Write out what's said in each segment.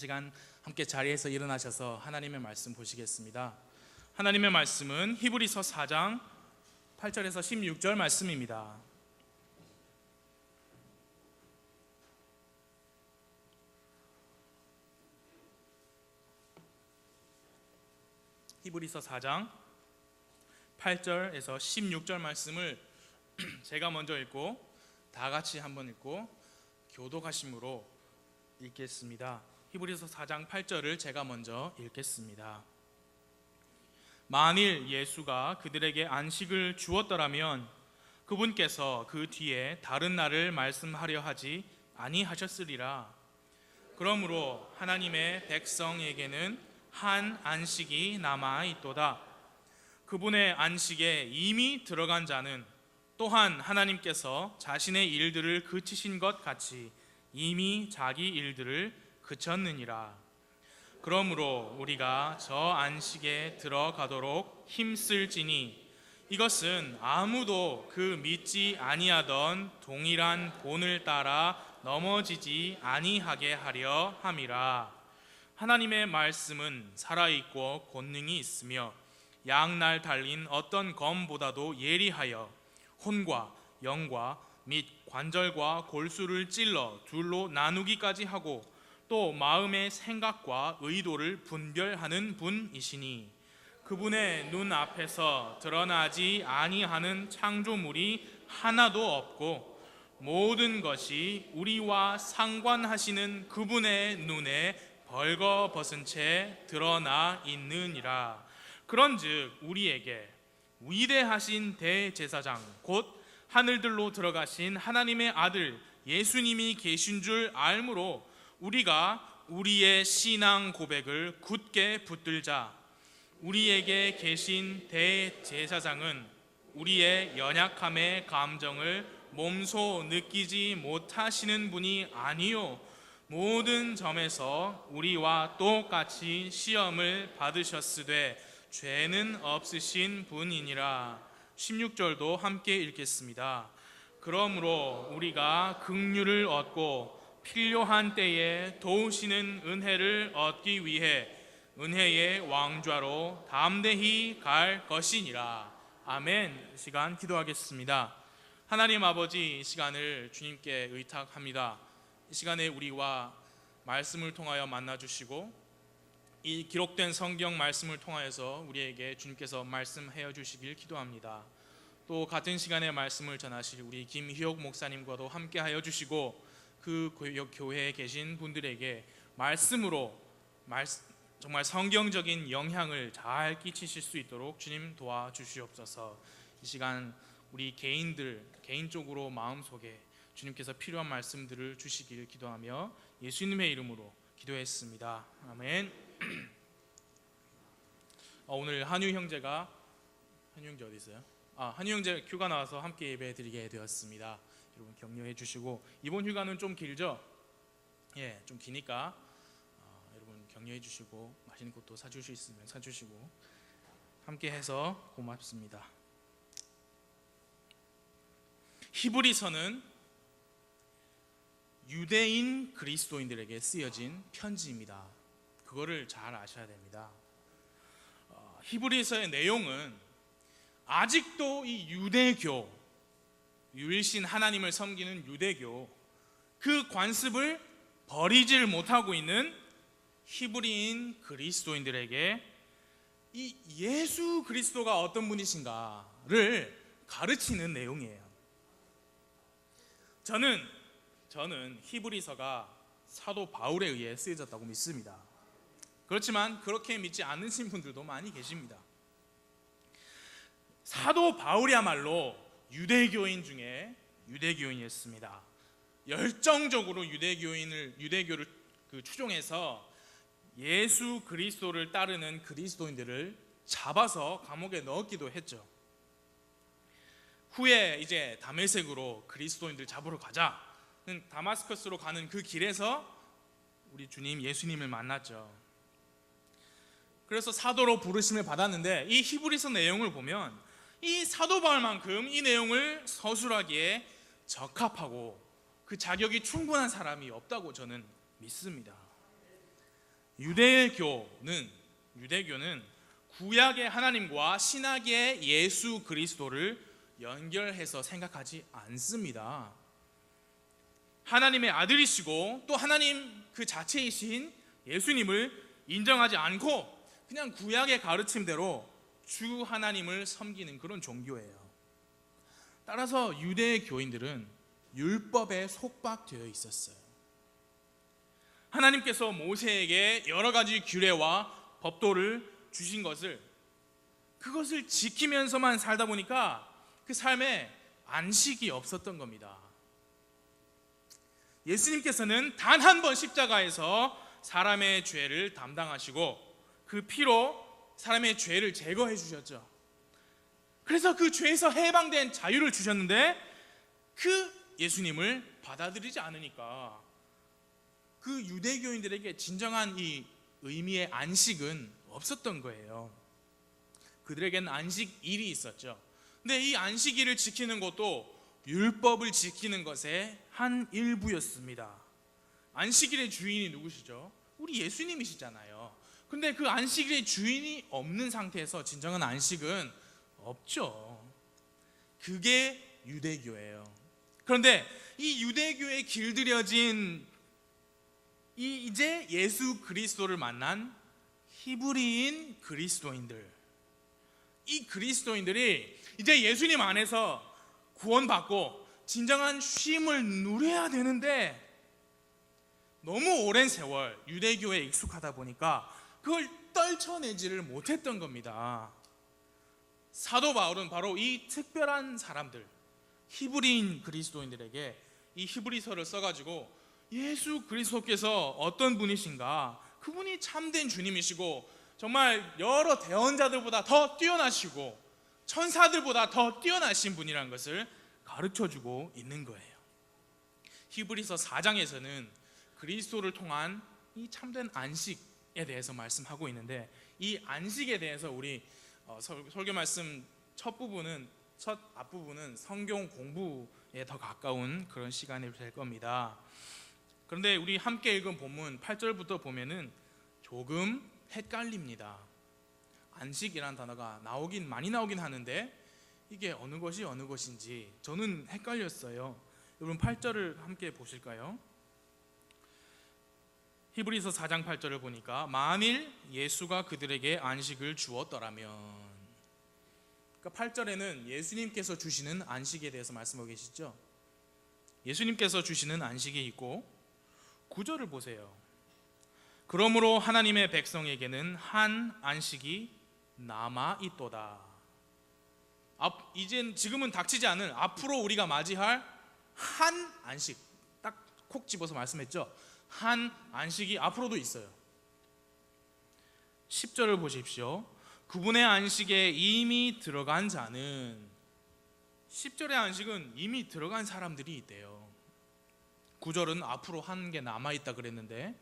시간 함께 자리에서 일어나셔서 하나님의 말씀 보시겠습니다. 하나님의 말씀은 히브리서 4장 8절에서 16절 말씀입니다. 히브리서 4장 8절에서 16절 말씀을 제가 먼저 읽고 다 같이 한번 읽고 교독하심으로 읽겠습니다. 히브리서 4장 8절을 제가 먼저 읽겠습니다. 만일 예수가 그들에게 안식을 주었더라면 그분께서 그 뒤에 다른 날을 말씀하려 하지 아니하셨으리라. 그러므로 하나님의 백성에게는 한 안식이 남아 있도다. 그분의 안식에 이미 들어간 자는 또한 하나님께서 자신의 일들을 그치신 것 같이 이미 자기 일들을 그쳤느니라. 그러므로 우리가 저 안식에 들어가도록 힘쓸지니 이것은 아무도 그 믿지 아니하던 동일한 본을 따라 넘어지지 아니하게 하려 함이라. 하나님의 말씀은 살아있고 권능이 있으며 양날 달린 어떤 검보다도 예리하여 혼과 영과 및 관절과 골수를 찔러 둘로 나누기까지 하고 또 마음의 생각과 의도를 분별하는 분이시니 그분의 눈 앞에서 드러나지 아니하는 창조물이 하나도 없고 모든 것이 우리와 상관하시는 그분의 눈에 벌거벗은 채 드러나 있느니라. 그런즉 우리에게 위대하신 대제사장 곧 하늘들로 들어가신 하나님의 아들 예수님이 계신 줄 알므로 우리가 우리의 신앙 고백을 굳게 붙들자. 우리에게 계신 대제사장은 우리의 연약함의 감정을 몸소 느끼지 못하시는 분이 아니요 모든 점에서 우리와 똑같이 시험을 받으셨으되 죄는 없으신 분이니라. 16절도 함께 읽겠습니다. 그러므로 우리가 긍휼을 얻고 필요한 때에 도우시는 은혜를 얻기 위해 은혜의 왕좌로 담대히 갈 것이니라. 아멘. 시간 기도하겠습니다. 하나님 아버지, 이 시간을 주님께 의탁합니다. 이 시간에 우리와 말씀을 통하여 만나주시고 이 기록된 성경 말씀을 통하여서 우리에게 주님께서 말씀하여 주시길 기도합니다. 또 같은 시간에 말씀을 전하실 우리 김희옥 목사님과도 함께 하여 주시고 그 교회에 계신 분들에게 말씀으로 정말 성경적인 영향을 잘 끼치실 수 있도록 주님 도와주시옵소서. 이 시간 우리 개인적으로 마음속에 주님께서 필요한 말씀들을 주시길 기도하며 예수님의 이름으로 기도했습니다. 아멘. 오늘 한유 형제 어디 있어요? 한유 형제 휴가 나와서 함께 예배 드리게 되었습니다. 여러분 격려해 주시고 이번 휴가는 좀 길죠? 좀 기니까 여러분 격려해 주시고 맛있는 것도 사줄 수 있으면 사주시고 함께 해서 고맙습니다. 히브리서는 유대인 그리스도인들에게 쓰여진 편지입니다. 그거를 잘 아셔야 됩니다. 히브리서의 내용은 아직도 이 유대교, 유일신 하나님을 섬기는 유대교 그 관습을 버리질 못하고 있는 히브리인 그리스도인들에게 이 예수 그리스도가 어떤 분이신가를 가르치는 내용이에요. 저는 히브리서가 사도 바울에 의해 쓰여졌다고 믿습니다. 그렇지만 그렇게 믿지 않으신 분들도 많이 계십니다. 사도 바울이야말로 유대교인 중에 유대교인이었습니다. 열정적으로 유대교를 추종해서 예수 그리스도를 따르는 그리스도인들을 잡아서 감옥에 넣었기도 했죠. 후에 이제 다메섹으로 그리스도인들 잡으러 가자는 다마스커스로 가는 그 길에서 우리 주님 예수님을 만났죠. 그래서 사도로 부르심을 받았는데 이 히브리서 내용을 보면 이 사도 바울만큼 이 내용을 서술하기에 적합하고 그 자격이 충분한 사람이 없다고 저는 믿습니다. 유대교는 구약의 하나님과 신약의 예수 그리스도를 연결해서 생각하지 않습니다. 하나님의 아들이시고 또 하나님 그 자체이신 예수님을 인정하지 않고 그냥 구약의 가르침대로 주 하나님을 섬기는 그런 종교예요. 따라서 유대 교인들은 율법에 속박되어 있었어요. 하나님께서 모세에게 여러 가지 규례와 법도를 주신 그것을 지키면서만 살다 보니까 그 삶에 안식이 없었던 겁니다. 예수님께서는 단 한 번 십자가에서 사람의 죄를 담당하시고 그 피로 사람의 죄를 제거해 주셨죠. 그래서 그 죄에서 해방된 자유를 주셨는데 그 예수님을 받아들이지 않으니까 그 유대교인들에게 진정한 이 의미의 안식은 없었던 거예요. 그들에게는 안식일이 있었죠. 근데 이 안식일을 지키는 것도 율법을 지키는 것의 한 일부였습니다. 안식일의 주인이 누구시죠? 우리 예수님이시잖아요. 근데 그 안식일의 주인이 없는 상태에서 진정한 안식은 없죠. 그게 유대교예요. 그런데 이 유대교에 길들여진 이제 예수 그리스도를 만난 히브리인 그리스도인들, 이 그리스도인들이 이제 예수님 안에서 구원받고 진정한 쉼을 누려야 되는데 너무 오랜 세월 유대교에 익숙하다 보니까 그걸 떨쳐내지를 못했던 겁니다. 사도 바울은 바로 이 특별한 사람들, 히브리인 그리스도인들에게 이 히브리서를 써가지고 예수 그리스도께서 어떤 분이신가, 그분이 참된 주님이시고 정말 여러 대언자들보다 더 뛰어나시고 천사들보다 더 뛰어나신 분이라는 것을 가르쳐주고 있는 거예요. 히브리서 4장에서는 그리스도를 통한 이 참된 안식에 대해서 말씀하고 있는데, 이 안식에 대해서 우리 설교 말씀 첫 앞부분은 성경 공부에 더 가까운 그런 시간이 될 겁니다. 그런데 우리 함께 읽은 본문 8절부터 보면은 조금 헷갈립니다. 안식이라는 단어가 많이 나오긴 하는데 이게 어느 것이 어느 것인지 저는 헷갈렸어요. 여러분 8절을 함께 보실까요? 히브리서 4장 8절을 보니까 만일 예수가 그들에게 안식을 주었더라면, 그러니까 8절에는 예수님께서 주시는 안식에 대해서 말씀하고 계시죠. 예수님께서 주시는 안식이 있고 9절을 보세요. 그러므로 하나님의 백성에게는 한 안식이 남아있도다. 지금은 닥치지 않은 앞으로 우리가 맞이할 한 안식, 딱 콕 집어서 말씀했죠. 한 안식이 앞으로도 있어요. 10절을 보십시오. 그분의 안식에 이미 들어간 자는, 10절의 안식은 이미 들어간 사람들이 있대요. 9절은 앞으로 한 게 남아있다 그랬는데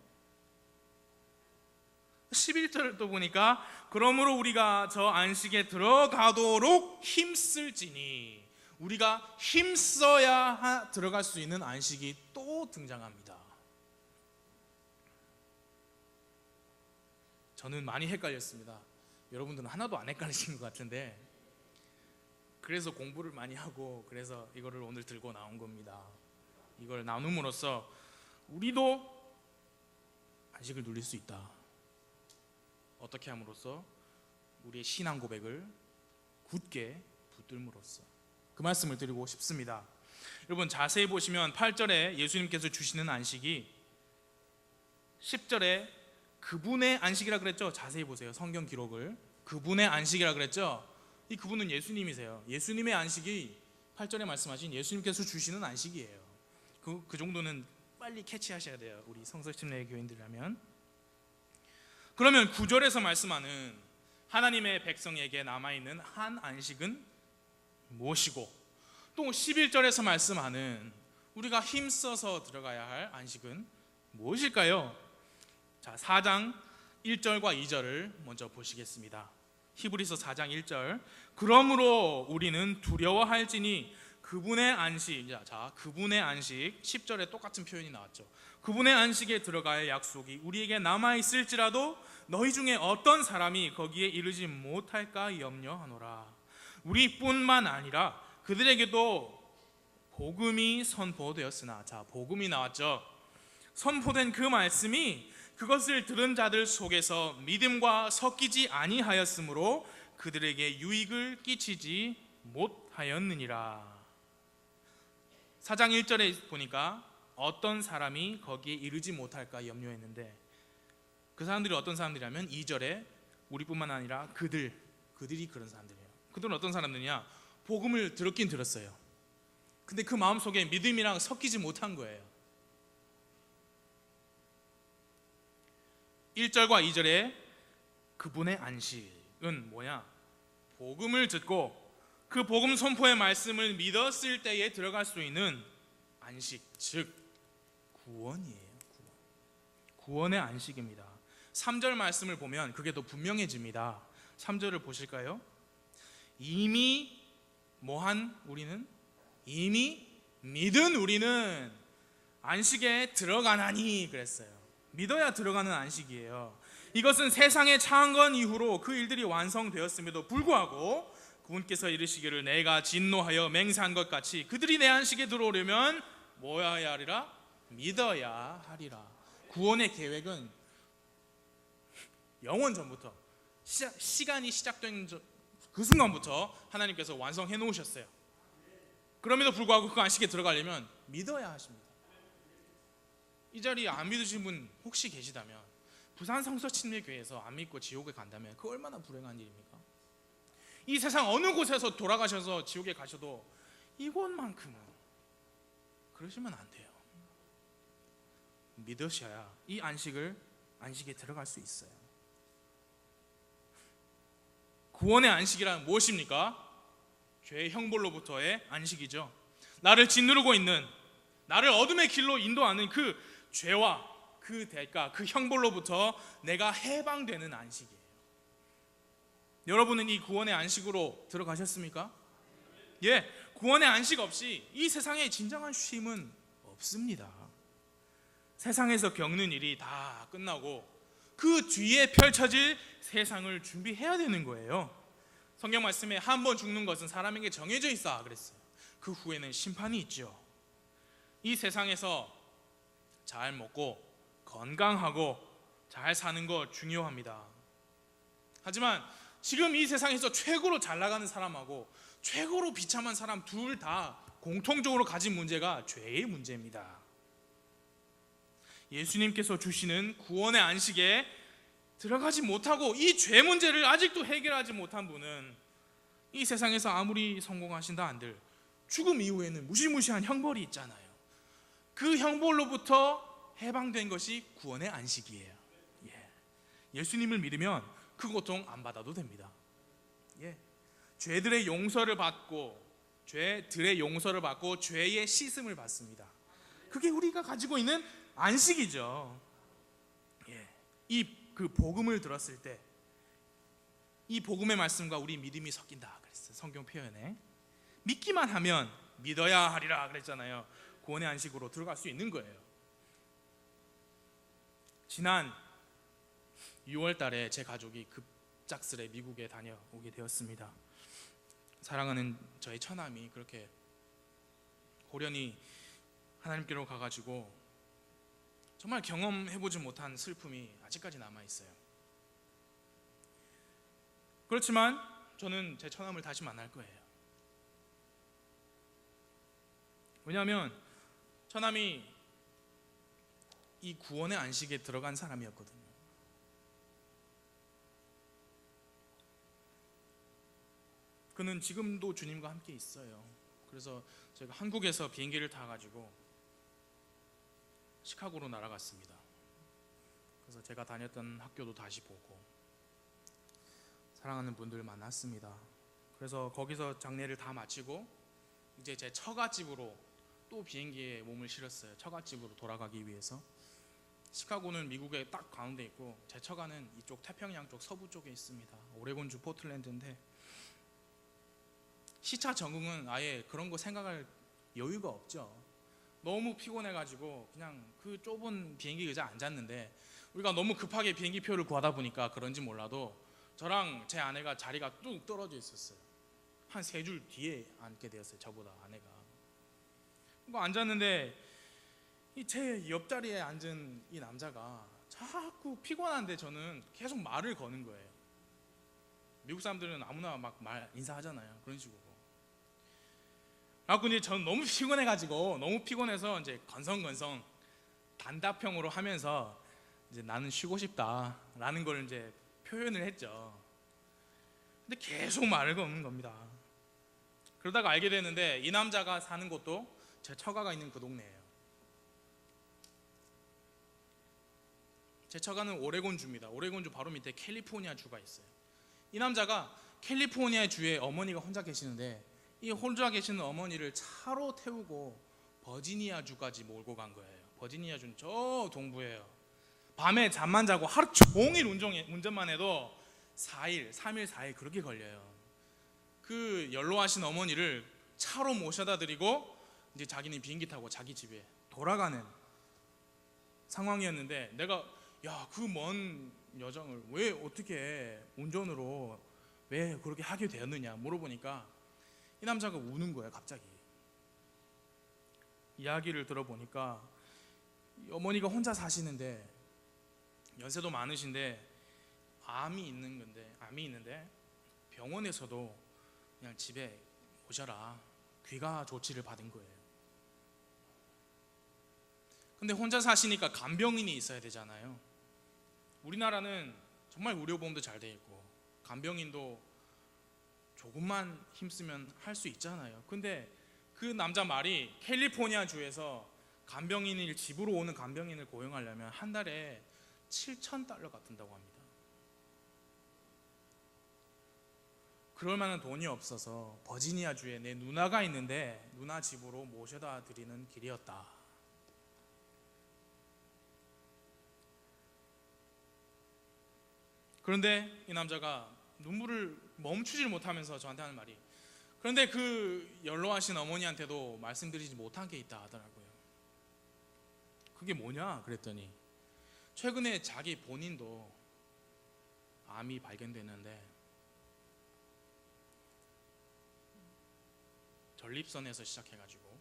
11절을 또 보니까 그러므로 우리가 저 안식에 들어가도록 힘쓸지니, 우리가 힘써야 들어갈 수 있는 안식이 또 등장합니다. 저는 많이 헷갈렸습니다. 여러분들은 하나도 안 헷갈리신 것 같은데, 그래서 공부를 많이 하고 그래서 이거를 오늘 들고 나온 겁니다. 이걸 나눔으로써 우리도 안식을 누릴 수 있다. 어떻게 함으로써? 우리의 신앙 고백을 굳게 붙들므로써. 그 말씀을 드리고 싶습니다. 여러분 자세히 보시면 8절에 예수님께서 주시는 안식이 10절에 그분의 안식이라 그랬죠. 자세히 보세요. 성경 기록을. 그분의 안식이라 그랬죠. 이 그분은 예수님이세요. 예수님의 안식이 8절에 말씀하신 예수님께서 주시는 안식이에요. 그 정도는 빨리 캐치하셔야 돼요. 우리 성서심내 교인들이라면. 그러면 9절에서 말씀하는 하나님의 백성에게 남아있는 한 안식은 무엇이고, 또 11절에서 말씀하는 우리가 힘써서 들어가야 할 안식은 무엇일까요? 자, 4장 1절과 2절을 먼저 보시겠습니다. 히브리서 4장 1절. 그러므로 우리는 두려워할지니 그분의 안식. 자, 그분의 안식. 10절에 똑같은 표현이 나왔죠. 그분의 안식에 들어갈 약속이 우리에게 남아있을지라도 너희 중에 어떤 사람이 거기에 이르지 못할까 염려하노라. 우리뿐만 아니라 그들에게도 복음이 선포되었으나, 자, 복음이 나왔죠. 선포된 그 말씀이 그것을 들은 자들 속에서 믿음과 섞이지 아니하였으므로 그들에게 유익을 끼치지 못하였느니라. 4장 1절에 보니까 어떤 사람이 거기에 이르지 못할까 염려했는데, 그 사람들이 어떤 사람들이냐면 2절에 우리뿐만 아니라 그들이 그런 사람들이에요. 그들은 어떤 사람들이냐? 복음을 들었긴 들었어요. 근데 그 마음속에 믿음이랑 섞이지 못한 거예요. 1절과 2절에 그분의 안식은 뭐냐? 복음을 듣고 그 복음 선포의 말씀을 믿었을 때에 들어갈 수 있는 안식, 즉 구원이에요. 구원의 안식입니다. 3절 말씀을 보면 그게 더 분명해집니다. 3절을 보실까요? 이미 뭐한 우리는? 이미 믿은 우리는 안식에 들어가나니 그랬어요. 믿어야 들어가는 안식이에요. 이것은 세상의 창건 이후로 그 일들이 완성되었음에도 불구하고 그분께서 이르시기를 내가 진노하여 맹세한 것 같이 그들이 내 안식에 들어오려면 뭐야 해야 하리라? 믿어야 하리라. 구원의 계획은 영원 전부터 시간이 시작된 그 순간부터 하나님께서 완성해 놓으셨어요. 그럼에도 불구하고 그 안식에 들어가려면 믿어야 하십니다. 이 자리에 안 믿으신 분 혹시 계시다면, 부산 성서침례교회에서 안 믿고 지옥에 간다면 그 얼마나 불행한 일입니까? 이 세상 어느 곳에서 돌아가셔서 지옥에 가셔도 이곳만큼은 그러시면 안 돼요. 믿으셔야 이 안식에 들어갈 수 있어요. 구원의 안식이란 무엇입니까? 죄의 형벌로부터의 안식이죠. 나를 짓누르고 있는, 나를 어둠의 길로 인도하는 그 죄와 그 대가, 그 형벌로부터 내가 해방되는 안식이에요. 여러분은 이 구원의 안식으로 들어가셨습니까? 예, 구원의 안식 없이 이 세상에 진정한 쉼은 없습니다. 세상에서 겪는 일이 다 끝나고 그 뒤에 펼쳐질 세상을 준비해야 되는 거예요. 성경 말씀에 한 번 죽는 것은 사람에게 정해져 있어 그랬어요. 그 후에는 심판이 있죠. 이 세상에서 잘 먹고 건강하고 잘 사는 거 중요합니다. 하지만 지금 이 세상에서 최고로 잘 나가는 사람하고 최고로 비참한 사람 둘 다 공통적으로 가진 문제가 죄의 문제입니다. 예수님께서 주시는 구원의 안식에 들어가지 못하고 이 죄 문제를 아직도 해결하지 못한 분은 이 세상에서 아무리 성공하신다 한들 죽음 이후에는 무시무시한 형벌이 있잖아요. 그 형벌로부터 해방된 것이 구원의 안식이에요. 예수님을 믿으면 그 고통 안 받아도 됩니다. 죄들의 용서를 받고 죄의 씻음을 받습니다. 그게 우리가 가지고 있는 안식이죠. 그 복음을 들었을 때 이 복음의 말씀과 우리 믿음이 섞인다 그랬어요. 성경 표현에 믿기만 하면 믿어야 하리라 그랬잖아요. 구원의 안식으로 들어갈 수 있는 거예요. 지난 6월 달에 제 가족이 급작스레 미국에 다녀오게 되었습니다. 사랑하는 저희 처남이 그렇게 호련히 하나님께로 가가지고 정말 경험해보지 못한 슬픔이 아직까지 남아있어요. 그렇지만 저는 제 처남을 다시 만날 거예요. 왜냐하면 처남이 이 구원의 안식에 들어간 사람이었거든요. 그는 지금도 주님과 함께 있어요. 그래서 제가 한국에서 비행기를 타가지고 시카고로 날아갔습니다. 그래서 제가 다녔던 학교도 다시 보고 사랑하는 분들 만났습니다. 그래서 거기서 장례를 다 마치고 이제 제 처갓집으로 또 비행기에 몸을 실었어요. 처갓집으로 돌아가기 위해서. 시카고는 미국의 딱 가운데 있고 제 처가는 이쪽 태평양 쪽 서부 쪽에 있습니다. 오레곤주 포틀랜드인데 시차 적응은 아예 그런 거 생각할 여유가 없죠. 너무 피곤해가지고 그냥 그 좁은 비행기 의자에 앉았는데, 우리가 너무 급하게 비행기 표를 구하다 보니까 그런지 몰라도 저랑 제 아내가 자리가 뚝 떨어져 있었어요. 한 3줄 뒤에 앉게 되었어요. 저보다 아내가. 그거 앉았는데 제 옆자리에 앉은 이 남자가 자꾸 피곤한데 저는 계속 말을 거는 거예요. 미국 사람들은 아무나 막 인사하잖아요. 그런 식으로. 근데 저는 너무 피곤해가지고, 너무 피곤해서 이제 건성건성 단답형으로 하면서 이제 나는 쉬고 싶다라는 걸 이제 표현을 했죠. 근데 계속 말을 거는 겁니다. 그러다가 알게 됐는데 이 남자가 사는 곳도 제 처가가 있는 그 동네예요. 제 처가는 오레곤주입니다. 오레곤주 바로 밑에 캘리포니아 주가 있어요. 이 남자가 캘리포니아 주에 어머니가 혼자 계시는데, 이 혼자 계시는 어머니를 차로 태우고 버지니아 주까지 몰고 간 거예요. 버지니아 주는 저 동부예요. 밤에 잠만 자고 하루 종일 운전만 해도 3일 4일 그렇게 걸려요. 그 연로하신 어머니를 차로 모셔다 드리고 이제 자기는 비행기 타고 자기 집에 돌아가는 상황이었는데, 내가 그 먼 여정을 왜 어떻게 운전으로 왜 그렇게 하게 되었느냐 물어보니까 이 남자가 우는 거예요. 갑자기 이야기를 들어보니까 어머니가 혼자 사시는데 연세도 많으신데 암이 있는데 병원에서도 그냥 집에 오셔라 귀가 조치를 받은 거예요. 근데 혼자 사시니까 간병인이 있어야 되잖아요. 우리나라는 정말 의료보험도 잘 돼 있고 간병인도 조금만 힘쓰면 할 수 있잖아요. 근데 그 남자 말이 캘리포니아 주에서 간병인을 집으로 오는 간병인을 고용하려면 한 달에 $7,000가 든다고 합니다. 그럴 만한 돈이 없어서 버지니아 주에 내 누나가 있는데 누나 집으로 모셔다 드리는 길이었다. 그런데 이 남자가 눈물을 멈추질 못하면서 저한테 하는 말이, 그런데 그 연로하신 어머니한테도 말씀드리지 못한 게 있다 하더라고요. 그게 뭐냐 그랬더니 최근에 자기 본인도 암이 발견됐는데 전립선에서 시작해가지고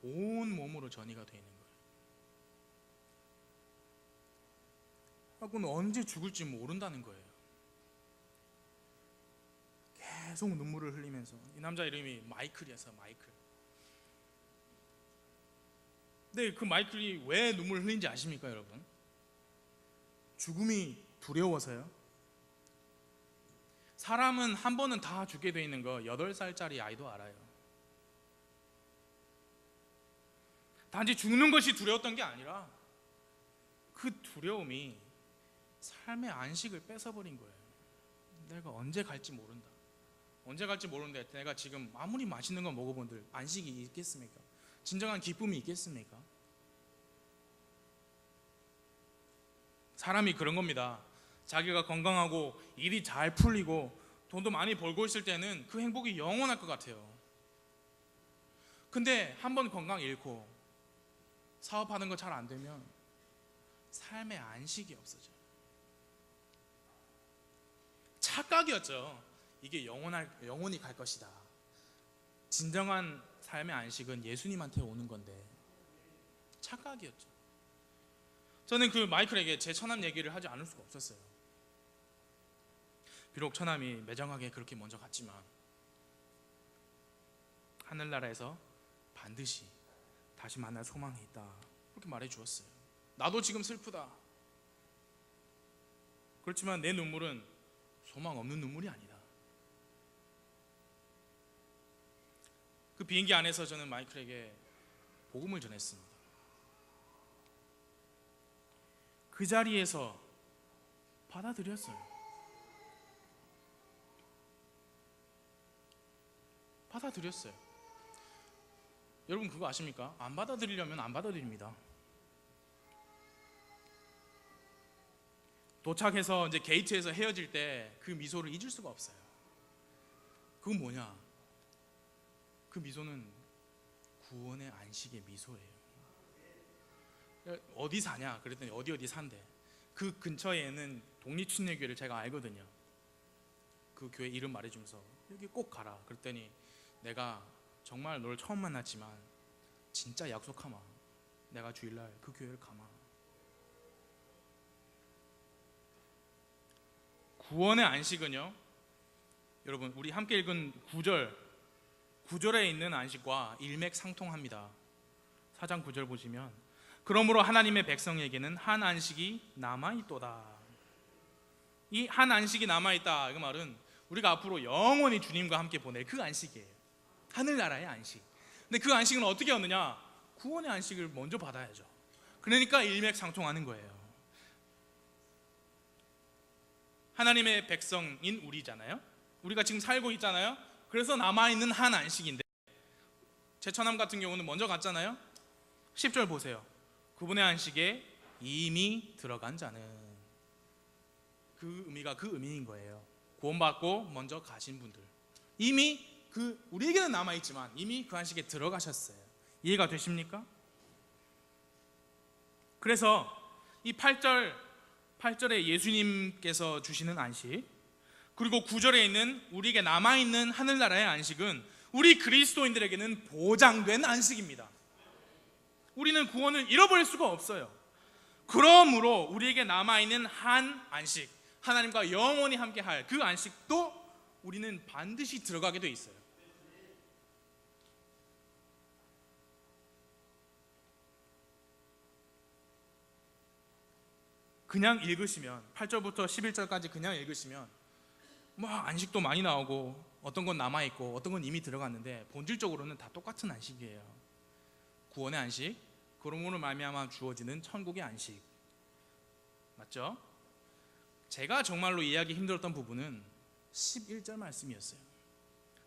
온 몸으로 전이가 되어 있는 거예요. 그건 언제 죽을지 모른다는 거예요. 계속 눈물을 흘리면서, 이 남자 이름이 마이클이었어요. 마이클. 근데 그 마이클이 왜 눈물을 흘린지 아십니까 여러분? 죽음이 두려워서요. 사람은 한 번은 다 죽게 돼 있는 거 8살짜리 아이도 알아요. 단지 죽는 것이 두려웠던 게 아니라 그 두려움이 삶의 안식을 뺏어버린 거예요. 내가 언제 갈지 모른다. 언제 갈지 모르는데 내가 지금 아무리 맛있는 거 먹어본들 안식이 있겠습니까? 진정한 기쁨이 있겠습니까? 사람이 그런 겁니다. 자기가 건강하고 일이 잘 풀리고 돈도 많이 벌고 있을 때는 그 행복이 영원할 것 같아요. 근데 한번 건강 잃고 사업하는 거 잘 안 되면 삶의 안식이 없어져요. 착각이었죠. 이게 영원히 갈 것이다. 진정한 삶의 안식은 예수님한테 오는 건데 착각이었죠. 저는 그 마이클에게 제 처남 얘기를 하지 않을 수가 없었어요. 비록 처남이 매정하게 그렇게 먼저 갔지만 하늘나라에서 반드시 다시 만날 소망이 있다, 그렇게 말해 주었어요. 나도 지금 슬프다. 그렇지만 내 눈물은 소망 없는 눈물이 아니다. 그 비행기 안에서 저는 마이클에게 복음을 전했습니다. 그 자리에서 받아들였어요. 여러분 그거 아십니까? 안 받아들이려면 안 받아들입니다. 도착해서 이제 게이트에서 헤어질 때 그 미소를 잊을 수가 없어요. 그건 뭐냐? 그 미소는 구원의 안식의 미소예요. 어디 사냐? 그랬더니 어디 산대. 그 근처에는 독립침례교회를 제가 알거든요. 그 교회 이름 말해주면서 여기 꼭 가라. 그랬더니 내가 정말 널 처음 만났지만 진짜 약속하마. 내가 주일날 그 교회를 가마. 구원의 안식은요, 여러분 우리 함께 읽은 9절에 있는 안식과 일맥상통합니다. 4장 9절 보시면 그러므로 하나님의 백성에게는 한 안식이 남아있도다. 이 한 안식이 남아있다, 그 말은 우리가 앞으로 영원히 주님과 함께 보낼 그 안식이에요. 하늘나라의 안식. 근데 그 안식은 어떻게 얻느냐? 구원의 안식을 먼저 받아야죠. 그러니까 일맥상통하는 거예요. 하나님의 백성인 우리잖아요. 우리가 지금 살고 있잖아요. 그래서 남아있는 한 안식인데, 제처남 같은 경우는 먼저 갔잖아요. 10절 보세요. 그분의 안식에 이미 들어간 자는, 그 의미가 그 의미인 거예요. 구원받고 먼저 가신 분들, 이미 우리에게는 남아있지만 이미 그 안식에 들어가셨어요. 이해가 되십니까? 그래서 이 8절에 예수님께서 주시는 안식, 그리고 9절에 있는 우리에게 남아있는 하늘나라의 안식은 우리 그리스도인들에게는 보장된 안식입니다. 우리는 구원을 잃어버릴 수가 없어요. 그러므로 우리에게 남아있는 한 안식, 하나님과 영원히 함께할 그 안식도 우리는 반드시 들어가게 돼 있어요. 그냥 읽으시면 8절부터 11절까지 그냥 읽으시면 뭐 안식도 많이 나오고 어떤 건 남아있고 어떤 건 이미 들어갔는데 본질적으로는 다 똑같은 안식이에요. 구원의 안식, 그러므로 말미암아 주어지는 천국의 안식, 맞죠? 제가 정말로 이해하기 힘들었던 부분은 11절 말씀이었어요.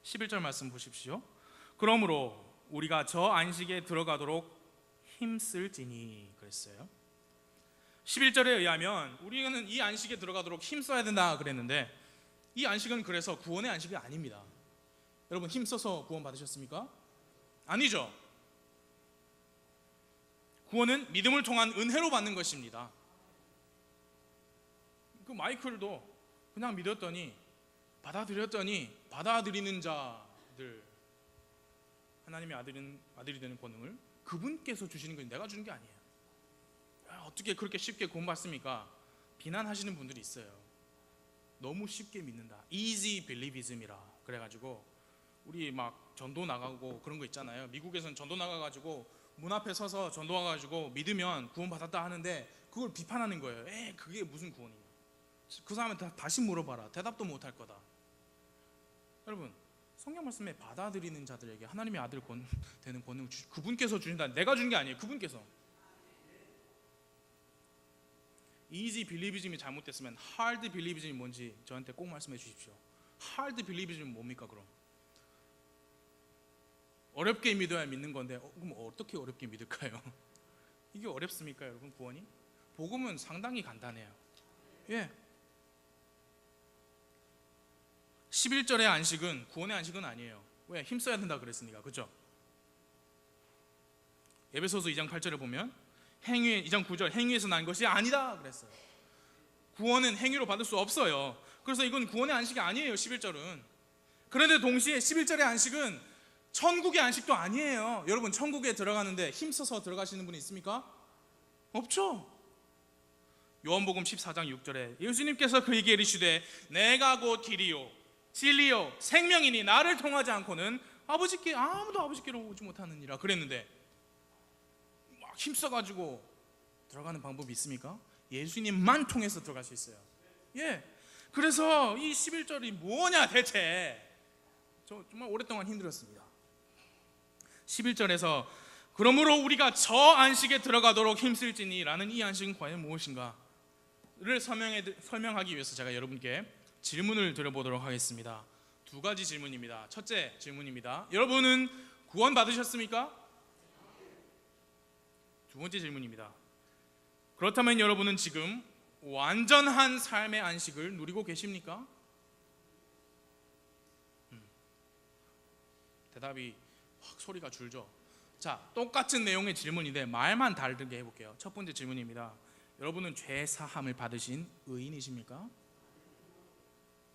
11절 말씀 보십시오. 그러므로 우리가 저 안식에 들어가도록 힘쓸지니 그랬어요. 11절에 의하면 우리는 이 안식에 들어가도록 힘써야 된다 그랬는데, 이 안식은 그래서 구원의 안식이 아닙니다. 여러분 힘써서 구원 받으셨습니까? 아니죠. 구원은 믿음을 통한 은혜로 받는 것입니다. 그 마이클도 그냥 믿었더니, 받아들였더니 받아들이는 자들, 하나님의 아들이 되는 권능을 그분께서 주시는 거지 내가 주는 게 아니에요. 어떻게 그렇게 쉽게 구원받습니까? 비난하시는 분들이 있어요. 너무 쉽게 믿는다, easy believism이라 그래가지고 우리 막 전도 나가고 그런 거 있잖아요. 미국에서는 전도 나가가지고 문 앞에 서서 전도 와가지고 믿으면 구원받았다 하는데 그걸 비판하는 거예요. 그게 무슨 구원이냐, 그 사람한테 다시 물어봐라, 대답도 못할 거다. 여러분 성경 말씀에 받아들이는 자들에게 하나님의 아들 되는 권능을 그분께서 주신다. 내가 준 게 아니에요. 그분께서. easy believism이 잘못됐으면 hard believism이 뭔지 저한테 꼭 말씀해 주십시오. hard believism은 뭡니까? 그럼 어렵게 믿어야 믿는 건데 그럼 어떻게 어렵게 믿을까요? 이게 어렵습니까 여러분? 구원이? 복음은 상당히 간단해요. 11절의 안식은 구원의 안식은 아니에요. 왜? 힘써야 된다 그랬으니까. 그렇죠? 에베소서 2장 8절을 보면 2장 9절 행위에서 난 것이 아니다 그랬어요. 구원은 행위로 받을 수 없어요. 그래서 이건 구원의 안식이 아니에요 11절은. 그런데 동시에 11절의 안식은 천국의 안식도 아니에요. 여러분 천국에 들어가는데 힘써서 들어가시는 분이 있습니까? 없죠. 요한복음 14장 6절에 예수님께서 그에게 이르시되 내가 곧 길이요 진리요 생명이니 나를 통하지 않고는 아무도 아버지께로 오지 못하느니라 그랬는데, 막 힘써가지고 들어가는 방법이 있습니까? 예수님만 통해서 들어갈 수 있어요. 그래서 이 11절이 뭐냐 대체, 저 정말 오랫동안 힘들었습니다. 11절에서 그러므로 우리가 저 안식에 들어가도록 힘쓸지니 라는 이 안식은 과연 무엇인가를 설명하기 위해서 제가 여러분께 질문을 드려보도록 하겠습니다. 두 가지 질문입니다. 첫째 질문입니다. 여러분은 구원 받으셨습니까? 두 번째 질문입니다. 그렇다면 여러분은 지금 완전한 삶의 안식을 누리고 계십니까? 대답이 확 소리가 줄죠. 자, 똑같은 내용의 질문인데 말만 다르게 해볼게요. 첫 번째 질문입니다. 여러분은 죄 사함을 받으신 의인이십니까?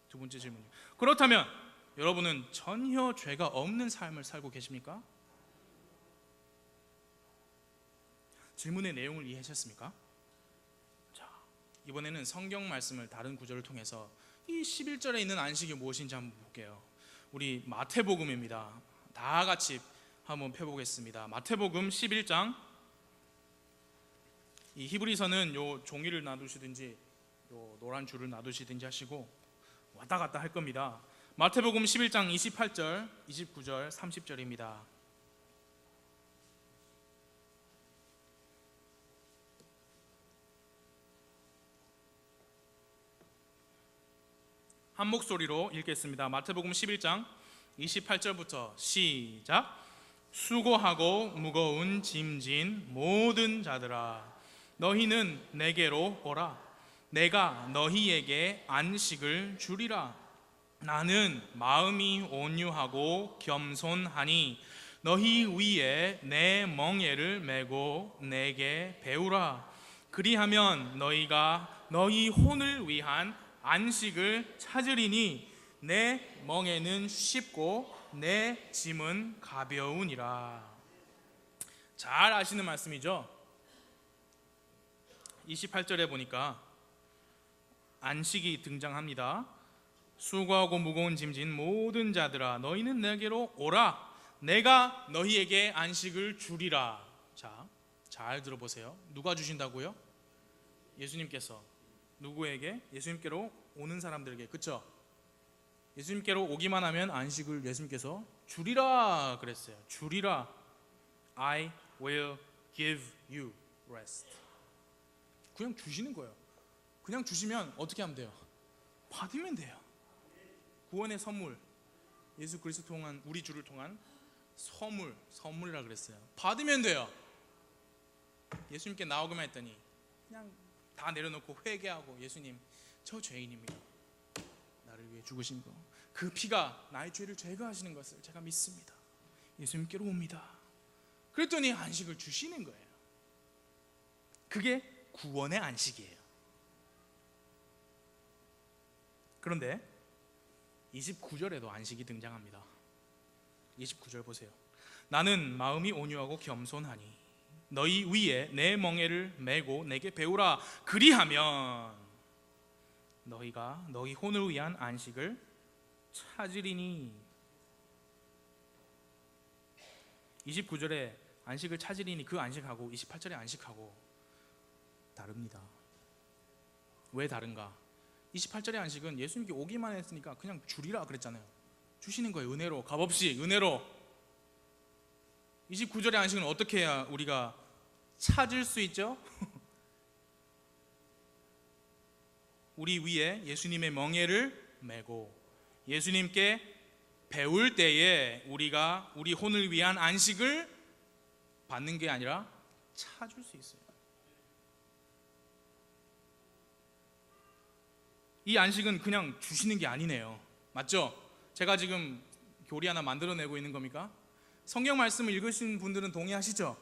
두 번째 질문. 그렇다면 여러분은 전혀 죄가 없는 삶을 살고 계십니까? 질문의 내용을 이해하셨습니까? 자, 이번에는 성경 말씀을 다른 구절을 통해서 이 11절에 있는 안식이 무엇인지 한번 볼게요. 우리 마태복음입니다. 다 같이 한번 펴보겠습니다. 마태복음 11장. 이 히브리서는 요 종이를 놔두시든지 요 노란 줄을 놔두시든지 하시고 왔다 갔다 할 겁니다. 마태복음 11장 28절, 29절, 30절입니다. 한 목소리로 읽겠습니다. 마태복음 11장 28절부터 시작. 수고하고 무거운 짐진 모든 자들아, 너희는 내게로 오라. 내가 너희에게 안식을 주리라. 나는 마음이 온유하고 겸손하니 너희 위에 내 멍에를 메고 내게 배우라. 그리하면 너희가 너희 혼을 위한 안식을 찾으리니 내 멍에는 쉽고 내 짐은 가벼우니라. 잘 아시는 말씀이죠. 28절에 보니까 안식이 등장합니다. 수고하고 무거운 짐진 모든 자들아, 너희는 내게로 오라. 내가 너희에게 안식을 주리라. 자, 잘 들어보세요. 누가 주신다고요? 예수님께서. 누구에게? 예수님께로 오는 사람들에게. 그렇죠? 예수님께로 오기만 하면 안식을 예수님께서 주리라 그랬어요. 주리라. I will give you rest. 그냥 주시는 거예요. 그냥 주시면 어떻게 하면 돼요? 받으면 돼요. 구원의 선물, 예수 그리스도 통한 우리 주를 통한 선물이라 그랬어요. 받으면 돼요. 예수님께 나오기만 했더니 그냥 다 내려놓고 회개하고, 예수님 저 죄인입니다. 나를 위해 죽으신 거, 그 피가 나의 죄를 제거하시는 것을 제가 믿습니다. 예수님께로 옵니다. 그랬더니 안식을 주시는 거예요. 그게 구원의 안식이에요. 그런데 29절에도 안식이 등장합니다. 29절 보세요. 나는 마음이 온유하고 겸손하니 너희 위에 내 멍에를 메고 내게 배우라. 그리하면 너희가 너희 혼을 위한 안식을 찾으리니. 29절에 안식을 찾으리니 그 안식하고 28절에 안식하고 다릅니다. 왜 다른가? 28절의 안식은 예수님께 오기만 했으니까 그냥 주리라 그랬잖아요. 주시는 거예요. 은혜로, 값없이 은혜로. 29절의 안식은 어떻게 해야 우리가 찾을 수 있죠? 우리 위에 예수님의 멍에를 메고 예수님께 배울 때에 우리가 우리 혼을 위한 안식을 받는 게 아니라 찾을 수 있어요. 이 안식은 그냥 주시는 게 아니네요. 맞죠? 제가 지금 교리 하나 만들어내고 있는 겁니까? 성경 말씀을 읽으신 분들은 동의하시죠?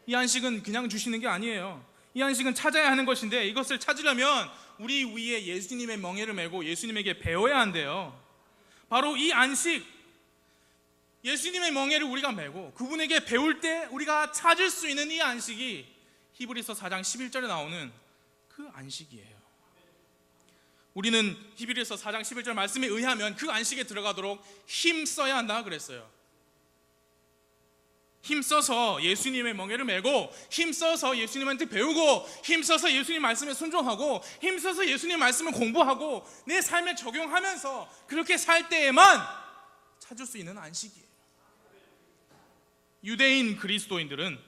이 안식은 그냥 주시는 게 아니에요. 이 안식은 찾아야 하는 것인데, 이것을 찾으려면 우리 위에 예수님의 멍에를 메고 예수님에게 배워야 한대요. 바로 이 안식, 예수님의 멍에를 우리가 메고 그분에게 배울 때 우리가 찾을 수 있는 이 안식이 히브리서 4장 11절에 나오는 그 안식이에요. 우리는 히브리서 4장 11절 말씀에 의하면 그 안식에 들어가도록 힘써야 한다 그랬어요. 힘써서 예수님의 멍에를 메고, 힘써서 예수님한테 배우고, 힘써서 예수님 말씀에 순종하고, 힘써서 예수님 말씀을 공부하고 내 삶에 적용하면서 그렇게 살 때에만 찾을 수 있는 안식이에요. 유대인 그리스도인들은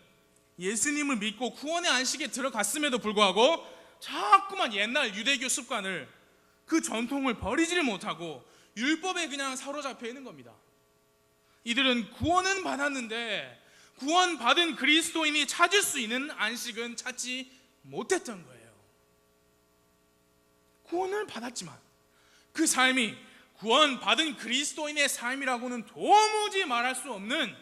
예수님을 믿고 구원의 안식에 들어갔음에도 불구하고 자꾸만 옛날 유대교 습관을, 그 전통을 버리지를 못하고 율법에 그냥 사로잡혀 있는 겁니다. 이들은 구원은 받았는데 구원받은 그리스도인이 찾을 수 있는 안식은 찾지 못했던 거예요. 구원을 받았지만 그 삶이 구원받은 그리스도인의 삶이라고는 도무지 말할 수 없는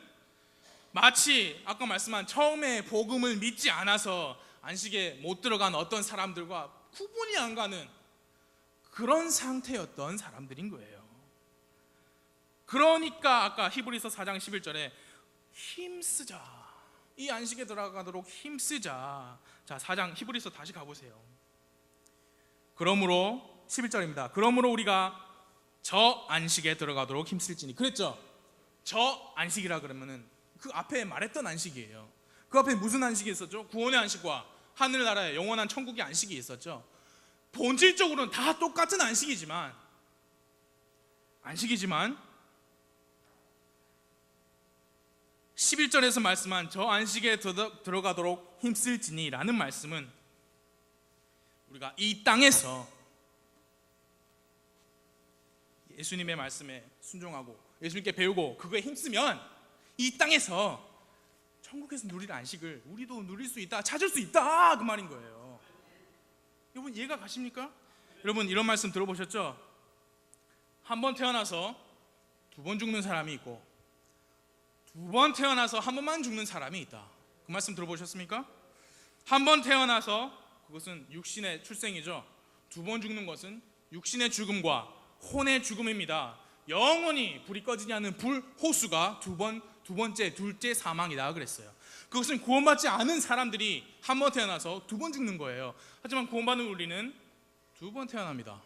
마치 아까 말씀한 처음에 복음을 믿지 않아서 안식에 못 들어간 어떤 사람들과 구분이 안 가는 그런 상태였던 사람들인 거예요. 그러니까 아까 히브리서 4장 11절에 힘쓰자, 이 안식에 들어가도록 힘쓰자. 자, 4장 히브리서 다시 가보세요. 그러므로 11절입니다. 그러므로 우리가 저 안식에 들어가도록 힘쓸지니. 그랬죠? 저 안식이라 그러면은 그 앞에 말했던 안식이에요. 그 앞에 무슨 안식이 있었죠? 구원의 안식과 하늘나라의 영원한 천국의 안식이 있었죠. 본질적으로는 다 똑같은 안식이지만 11절에서 말씀한 저 안식에 들어가도록 힘쓸지니 라는 말씀은 우리가 이 땅에서 예수님의 말씀에 순종하고 예수님께 배우고 그거에 힘쓰면 이 땅에서 천국에서 누릴 안식을 우리도 누릴 수 있다, 찾을 수 있다, 그 말인 거예요. 여러분 이해가 가십니까? 여러분 이런 말씀 들어보셨죠? 한 번 태어나서 두 번 죽는 사람이 있고 두 번 태어나서 한 번만 죽는 사람이 있다. 그 말씀 들어보셨습니까? 한 번 태어나서 그것은 육신의 출생이죠. 두 번 죽는 것은 육신의 죽음과 혼의 죽음입니다. 영원히 불이 꺼지지 않는 불호수가 두 번째, 둘째 사망이다 그랬어요. 그것은 구원받지 않은 사람들이 한 번 태어나서 두 번 죽는 거예요. 하지만 구원받는 우리는 두 번 태어납니다.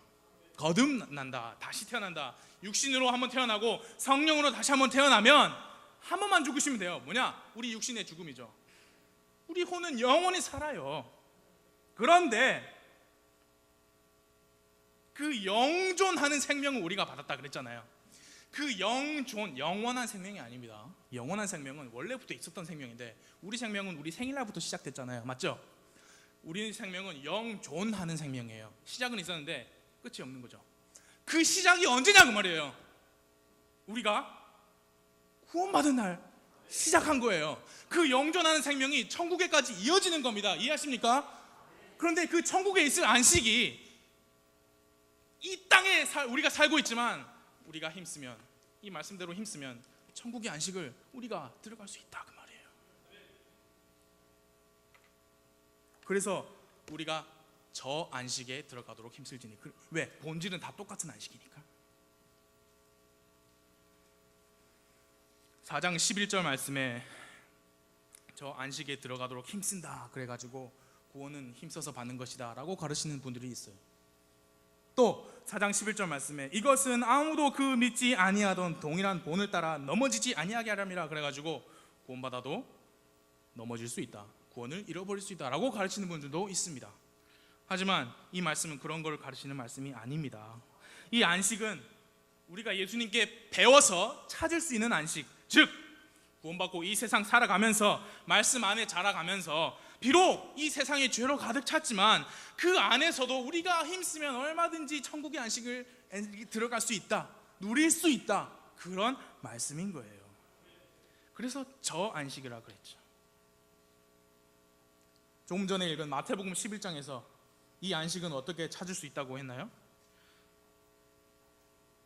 거듭난다, 다시 태어난다. 육신으로 한 번 태어나고 성령으로 다시 한 번 태어나면 한 번만 죽으시면 돼요. 뭐냐? 우리 육신의 죽음이죠. 우리 혼은 영원히 살아요. 그런데 그 영존하는 생명을 우리가 받았다 그랬잖아요. 그 영원한 생명이 아닙니다. 영원한 생명은 원래부터 있었던 생명인데 우리 생명은 우리 생일날부터 시작됐잖아요. 맞죠? 우리 생명은 영존하는 생명이에요. 시작은 있었는데 끝이 없는 거죠. 그 시작이 언제냐 그 말이에요. 우리가 구원받은 날 시작한 거예요. 그 영존하는 생명이 천국에까지 이어지는 겁니다. 이해하십니까? 그런데 그 천국에 있을 안식이 이 땅에 우리가 살고 있지만 우리가 힘쓰면, 이 말씀대로 힘쓰면 천국의 안식을 우리가 들어갈 수 있다 그 말이에요. 그래서 우리가 저 안식에 들어가도록 힘쓸지니. 왜? 본질은 다 똑같은 안식이니까. 4장 11절 말씀에 저 안식에 들어가도록 힘쓴다 그래가지고 구원은 힘써서 받는 것이다 라고 가르치는 분들이 있어요. 또 4장 11절 말씀에 이것은 아무도 그 믿지 아니하던 동일한 본을 따라 넘어지지 아니하게 하람이라 그래가지고 구원받아도 넘어질 수 있다, 구원을 잃어버릴 수 있다 라고 가르치는 분들도 있습니다. 하지만 이 말씀은 그런 걸 가르치는 말씀이 아닙니다. 이 안식은 우리가 예수님께 배워서 찾을 수 있는 안식, 즉 구원받고 이 세상 살아가면서 말씀 안에 자라가면서 비록 이 세상에 죄로 가득 찼지만 그 안에서도 우리가 힘쓰면 얼마든지 천국의 안식을 들어갈 수 있다, 누릴 수 있다, 그런 말씀인 거예요. 그래서 저 안식이라 그랬죠. 조금 전에 읽은 마태복음 11장에서 이 안식은 어떻게 찾을 수 있다고 했나요?